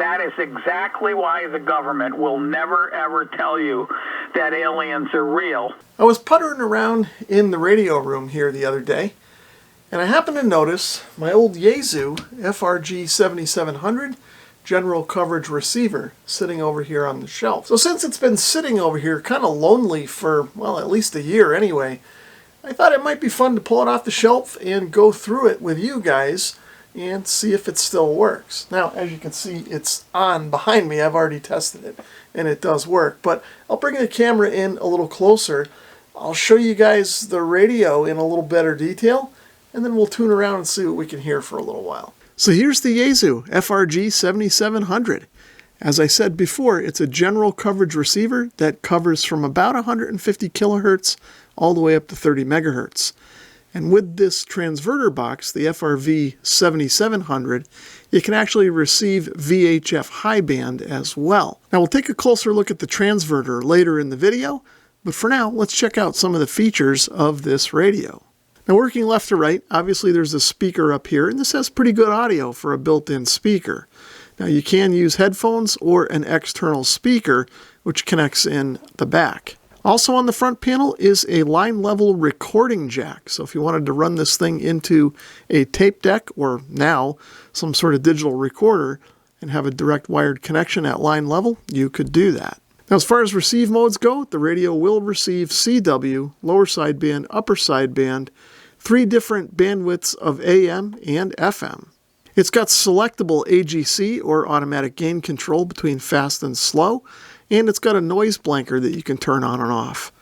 that is exactly why the government will never, ever tell you that aliens are real. I was puttering around in the radio room here the other day, and I happened to notice my old Yaesu FRG 7700 general coverage receiver sitting over here on the shelf. So since it's been sitting over here kind of lonely for, well, at least a year anyway, I thought it might be fun to pull it off the shelf and go through it with you guys and see if it still works. Now, as you can see, it's on behind me. I've already tested it, and it does work. But I'll bring the camera in a little closer. I'll show you guys the radio in a little better detail, and then we'll tune around and see what we can hear for a little while. So here's the Yaesu FRG 7700. As I said before, it's a general coverage receiver that covers from about 150 kilohertz all the way up to 30 megahertz. And with this transverter box, the FRV 7700, you can actually receive VHF high band as well. Now we'll take a closer look at the transverter later in the video, but for now, let's check out some of the features of this radio. Now working left to right, obviously there's a speaker up here, and this has pretty good audio for a built-in speaker. Now you can use headphones or an external speaker, which connects in the back. Also on the front panel is a line level recording jack. So if you wanted to run this thing into a tape deck or now some sort of digital recorder and have a direct wired connection at line level, you could do that. Now as far as receive modes go, the radio will receive CW, lower sideband, upper sideband, 3 different bandwidths of AM and FM. It's got selectable AGC or automatic gain control between fast and slow, and it's got a noise blanker that you can turn on and off.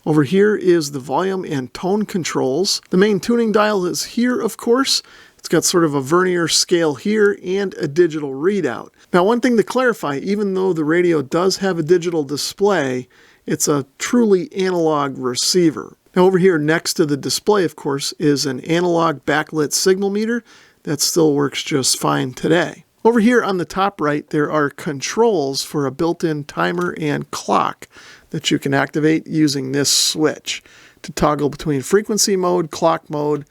Over here is the volume and tone controls. The main tuning dial is here, of course. It's got sort of a vernier scale here and a digital readout. Now, one thing to clarify, even though the radio does have a digital display, it's a truly analog receiver. Now, over here next to the display, of course, is an analog backlit signal meter that still works just fine today. Over here on the top right, there are controls for a built-in timer and clock that you can activate using this switch to toggle between frequency mode, clock mode,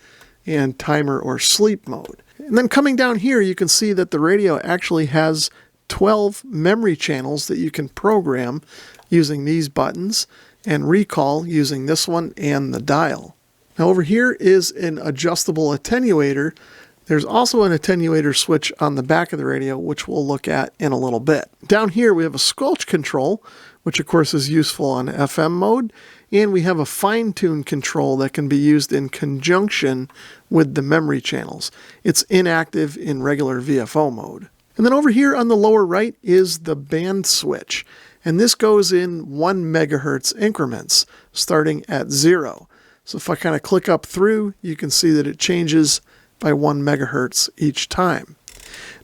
and timer or sleep mode. And then coming down here, you can see that the radio actually has 12 memory channels that you can program using these buttons and recall using this one and the dial. Now over here is an adjustable attenuator. There's also an attenuator switch on the back of the radio, which we'll look at in a little bit. Down here we have a squelch control, which of course is useful on FM mode, and we have a fine-tune control that can be used in conjunction with the memory channels. It's inactive in regular VFO mode. And then over here on the lower right is the band switch, and this goes in 1 megahertz increments, starting at 0. So if I kind of click up through, you can see that it changes by 1 megahertz each time.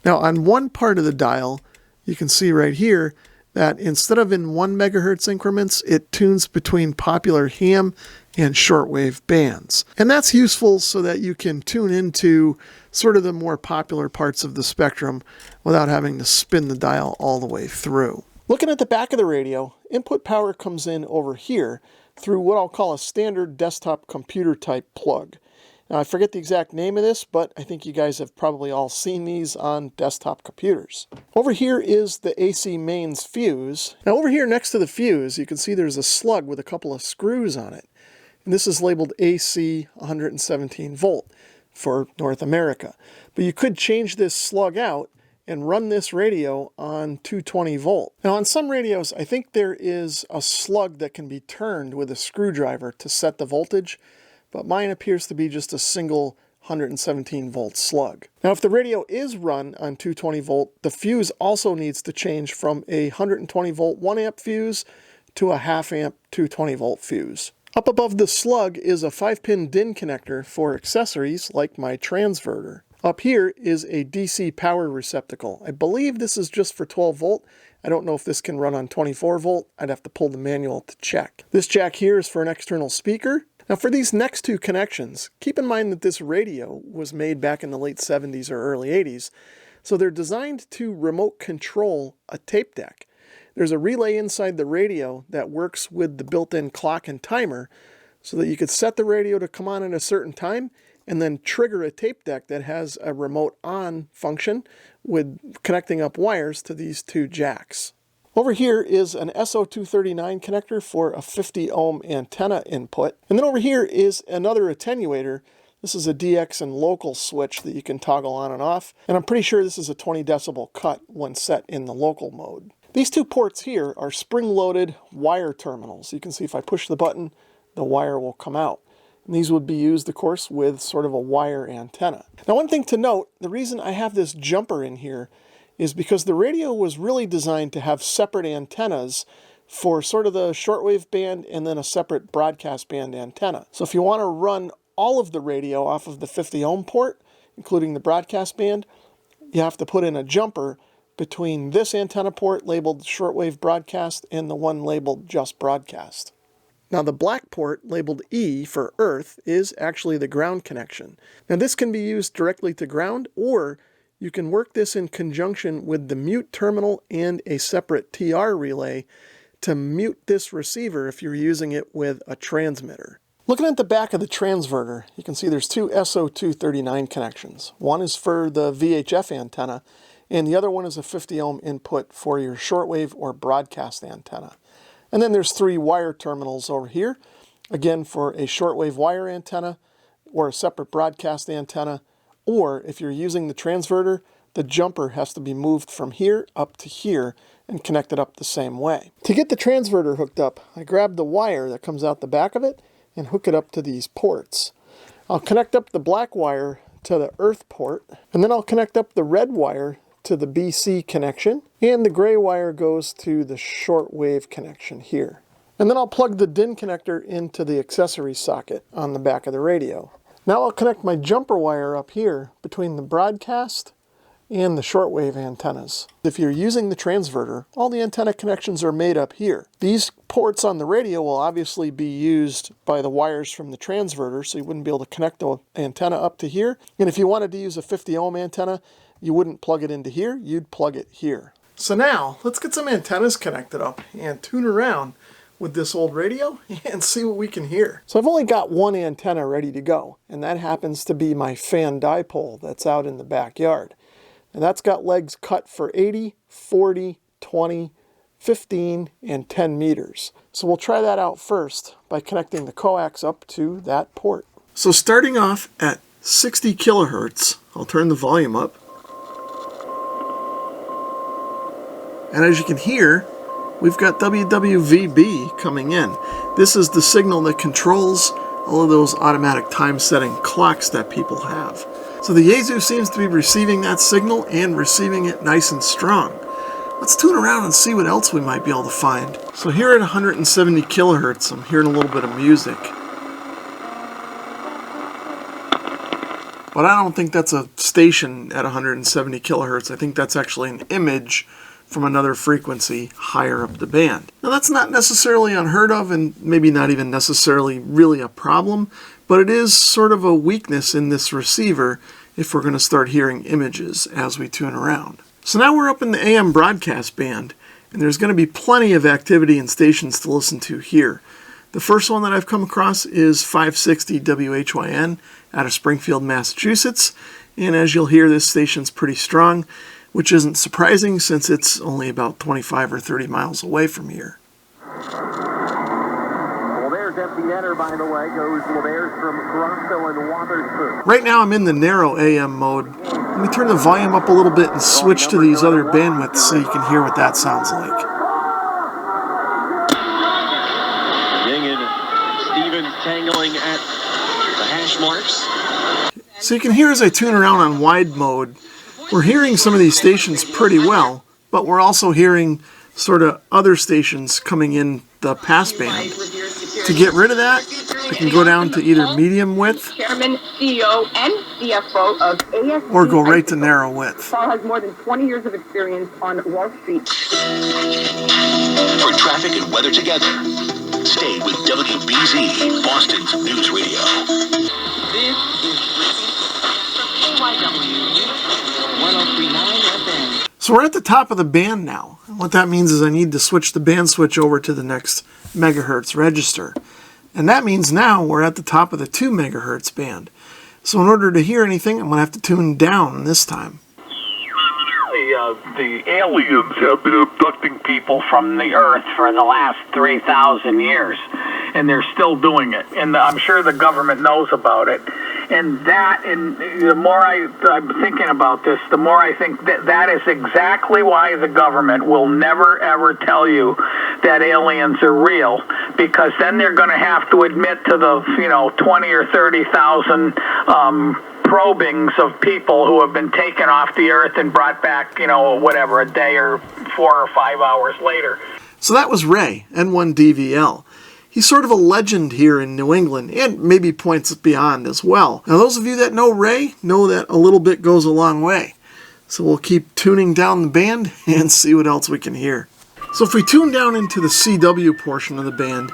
Now on one part of the dial, you can see right here that instead of in 1 megahertz increments, it tunes between popular ham and shortwave bands. And that's useful so that you can tune into sort of the more popular parts of the spectrum without having to spin the dial all the way through. Looking at the back of the radio, input power comes in over here through what I'll call a standard desktop computer type plug. Now, I forget the exact name of this, but I think you guys have probably all seen these on desktop computers. Over here is the AC mains fuse. Now, over here next to the fuse, you can see there's a slug with a couple of screws on it. And this is labeled AC 117 volt for North America. But you could change this slug out and run this radio on 220 volt. Now, on some radios, I think there is a slug that can be turned with a screwdriver to set the voltage, but mine appears to be just a single 117 volt slug. Now if the radio is run on 220 volt, the fuse also needs to change from a 120 volt 1 amp fuse to a half amp 220 volt fuse. Up above the slug is a 5-pin DIN connector for accessories like my transverter. Up here is a DC power receptacle. I believe this is just for 12 volt. I don't know if this can run on 24 volt. I'd have to pull the manual to check. This jack here is for an external speaker. Now for these next two connections, keep in mind that this radio was made back in the late 70s or early 80s, so they're designed to remote control a tape deck. There's a relay inside the radio that works with the built-in clock and timer so that you could set the radio to come on at a certain time and then trigger a tape deck that has a remote on function with connecting up wires to these two jacks. Over here is an SO239 connector for a 50 ohm antenna input. And then over here is another attenuator. This is a DX and local switch that you can toggle on and off. And I'm pretty sure this is a 20 decibel cut when set in the local mode. These two ports here are spring-loaded wire terminals. You can see if I push the button, the wire will come out. And these would be used, of course, with sort of a wire antenna. Now, one thing to note, the reason I have this jumper in here is because the radio was really designed to have separate antennas for sort of the shortwave band and then a separate broadcast band antenna. So if you want to run all of the radio off of the 50 ohm port, including the broadcast band, you have to put in a jumper between this antenna port labeled shortwave broadcast and the one labeled just broadcast. Now the black port labeled E for earth is actually the ground connection. Now this can be used directly to ground, or you can work this in conjunction with the mute terminal and a separate TR relay to mute this receiver if you're using it with a transmitter. Looking at the back of the transverter, you can see there's two SO239 connections. One is for the VHF antenna, and the other one is a 50 ohm input for your shortwave or broadcast antenna. And then there's three wire terminals over here, again for a shortwave wire antenna or a separate broadcast antenna, or if you're using the transverter, the jumper has to be moved from here up to here and connected up the same way. To get the transverter hooked up, I grab the wire that comes out the back of it and hook it up to these ports. I'll connect up the black wire to the earth port, and then I'll connect up the red wire to the BC connection, and the gray wire goes to the shortwave connection here. And then I'll plug the DIN connector into the accessory socket on the back of the radio. Now I'll connect my jumper wire up here between the broadcast and the shortwave antennas. If you're using the transverter, all the antenna connections are made up here. These ports on the radio will obviously be used by the wires from the transverter, so you wouldn't be able to connect the antenna up to here. And if you wanted to use a 50 ohm antenna, you wouldn't plug it into here, you'd plug it here. So now, let's get some antennas connected up and tune around with this old radio and see what we can hear. So I've only got one antenna ready to go, and that happens to be my fan dipole that's out in the backyard. And that's got legs cut for 80, 40, 20, 15, and 10 meters. So we'll try that out first by connecting the coax up to that port. So starting off at 60 kilohertz, I'll turn the volume up. And as you can hear, we've got WWVB coming in. This is the signal that controls all of those automatic time setting clocks that people have. So the Yaesu seems to be receiving that signal and receiving it nice and strong. Let's tune around and see what else we might be able to find. So here at 170 kilohertz, I'm hearing a little bit of music. But I don't think that's a station at 170 kilohertz. I think that's actually an image from another frequency higher up the band. Now that's not necessarily unheard of and maybe not even necessarily really a problem, but it is sort of a weakness in this receiver if we're going to start hearing images as we tune around. So now we're up in the AM broadcast band, and there's going to be plenty of activity and stations to listen to here. The first one that I've come across is 560 WHYN out of Springfield, Massachusetts, and as you'll hear, this station's pretty strong, which isn't surprising since it's only about 25 or 30 miles away from here. Well, there's empty netter, by the way, goes LeBairs from Crossville and Watersford. Right now I'm in the narrow AM mode. Let me turn the volume up a little bit and switch to these other bandwidths so you can hear what that sounds like. Stevens tangling at the hash marks. So you can hear as I tune around on wide mode, we're hearing some of these stations pretty well, but we're also hearing sort of other stations coming in the pass band. To get rid of that, I can go down to either medium width Chairman, CEO, and CFO of ASC. or go right to narrow width. Paul has more than 20 years of experience on Wall Street. For traffic and weather together, stay with WBZ, Boston's news radio. This is KYW 1039 FM. So we're at the top of the band now. And what that means is I need to switch the band switch over to the next megahertz register. And that means now we're at the top of the 2 megahertz band. So in order to hear anything, I'm going to have to tune down this time. The aliens have been abducting people from the Earth for the last 3,000 years, and they're still doing it. And I'm sure the government knows about it. And the more I'm thinking about this, the more I think that is exactly why the government will never, ever tell you that aliens are real, because then they're going to have to admit to the, 20 or 30,000 probings of people who have been taken off the Earth and brought back, whatever, a day or 4 or 5 hours later. So that was Ray, N1DVL. He's sort of a legend here in New England, and maybe points beyond as well. Now, those of you that know Ray know that a little bit goes a long way. So we'll keep tuning down the band and see what else we can hear. So if we tune down into the CW portion of the band,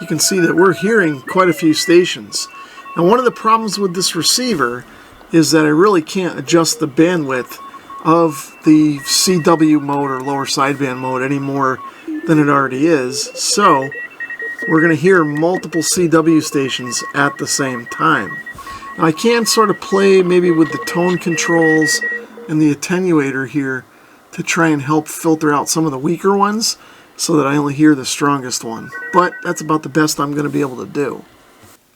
you can see that we're hearing quite a few stations. Now, one of the problems with this receiver is that I really can't adjust the bandwidth of the CW mode or lower sideband mode any more than it already is. So we're going to hear multiple CW stations at the same time. Now, I can sort of play maybe with the tone controls and the attenuator here to try and help filter out some of the weaker ones so that I only hear the strongest one. But that's about the best I'm going to be able to do.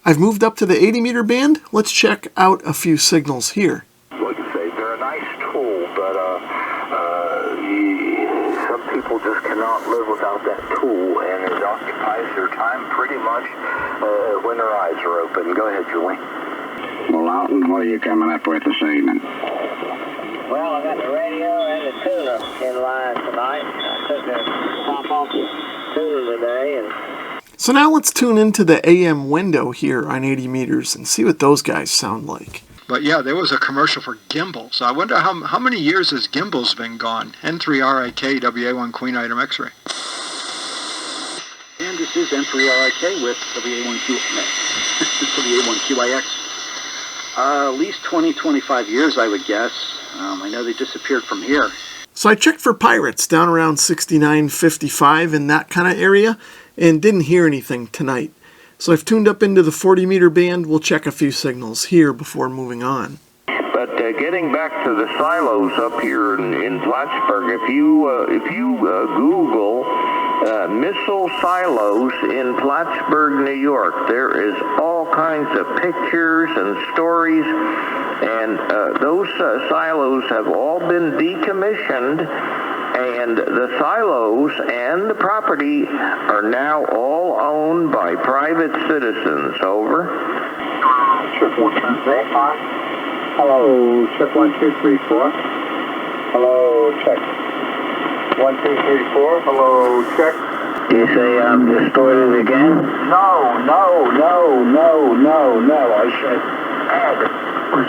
I've moved up to the 80 meter band. Let's check out a few signals here. Like I say, they're a nice tool, but some people just cannot live without that tool, and it occupies their time pretty much when their eyes are open. Go ahead, Julie. Well, Alton, what are you coming up with this evening? Well, I got the radio and the tuner in line tonight. I took a pop off the tuner today, and so now let's tune into the AM window here on 80 meters and see what those guys sound like. But yeah, there was a commercial for gimbals. I wonder how many years has gimbals been gone? N3RIK, WA1 Queen Item X-ray. And this is N3RIK with WA1QIX. At least 20, 25 years, I would guess. I know they disappeared from here. So I checked for pirates down around 69, 55 in that kind of area, and didn't hear anything tonight. So I've tuned up into the 40 meter band. We'll check a few signals here before moving on. But getting back to the silos up here in Plattsburgh, if you Google missile silos in Plattsburgh, New York, there is all kinds of pictures and stories, and those silos have all been decommissioned. And the silos and the property are now all owned by private citizens. Over. Ship 123. Hello, ship 1234. Hello, check. 1234. Hello, check. you say I'm distorted again? No. I said Ed was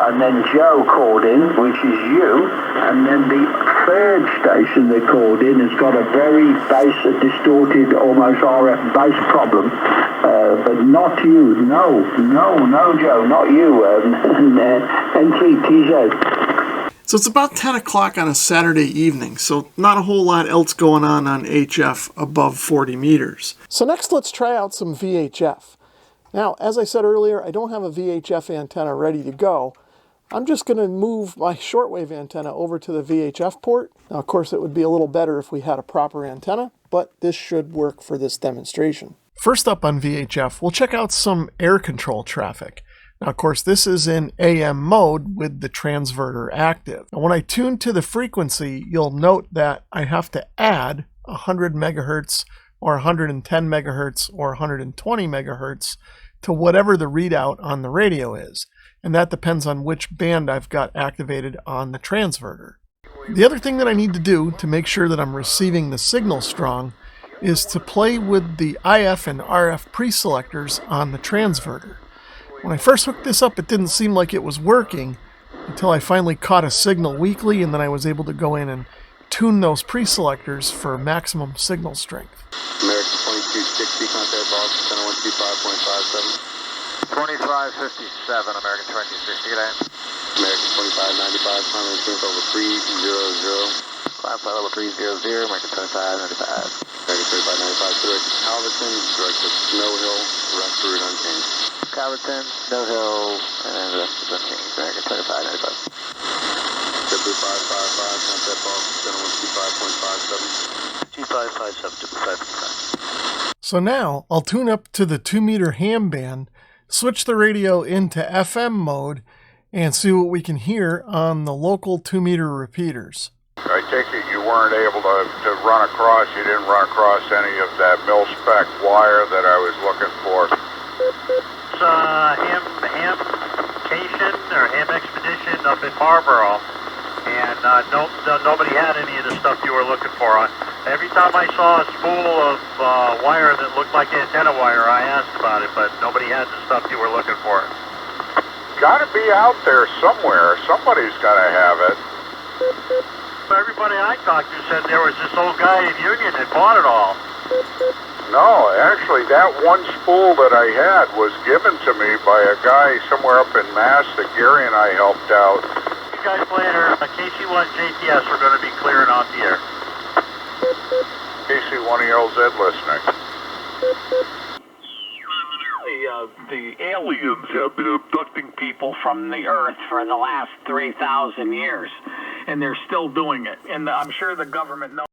and then Joe called in, which is you, and then the third station that called in has got a very bass, distorted, almost RF bass problem, but not you. No, Joe, not you. N3TZ. So it's about 10 o'clock on a Saturday evening, so not a whole lot else going on HF above 40 meters. So next let's try out some VHF. Now, as I said earlier, I don't have a VHF antenna ready to go. I'm just going to move my shortwave antenna over to the VHF port. Now, of course, it would be a little better if we had a proper antenna, but this should work for this demonstration. First up on VHF, we'll check out some air control traffic. Now, of course, this is in AM mode with the transverter active. And when I tune to the frequency, you'll note that I have to add 100 megahertz or 110 megahertz or 120 megahertz to whatever the readout on the radio is. And that depends on which band I've got activated on the transverter. The other thing that I need to do to make sure that I'm receiving the signal strong is to play with the IF and RF preselectors on the transverter. When I first hooked this up, it didn't seem like it was working until I finally caught a signal weakly, and then I was able to go in and tune those preselectors for maximum signal strength. American 2260, contact Boston, 125.57. 2557, American 2260, good day. American 2595, primary strength over 300. Climb flight level 300, American 2595. American 2595, direct to Halverton, direct to Snow Hill, rest route unchanged. Calverton, No Hill, and the rest of them things. Dragon 2595. JetBlue 555, contact Boston, 125.57. 2557, So now I'll tune up to the 2-meter ham band, switch the radio into FM mode, and see what we can hear on the local 2-meter repeaters. I take it you weren't able to run across, you didn't run across any of that mil-spec wire that I was looking for. It's Hamcation or Ham Expedition up in Marlboro, and nobody had any of the stuff you were looking for. Every time I saw a spool of wire that looked like antenna wire, I asked about it, but nobody had the stuff you were looking for. Gotta be out there somewhere. Somebody's gotta have it. Everybody I talked to said there was this old guy in Union that bought it all. No, actually, that one spool that I had was given to me by a guy somewhere up in Mass that Gary and I helped out. You guys later, KC1 JTS are going to be clearing off the air. KC1ELZ listening. The aliens have been abducting people from the Earth for the last 3,000 years, and they're still doing it. And I'm sure the government knows.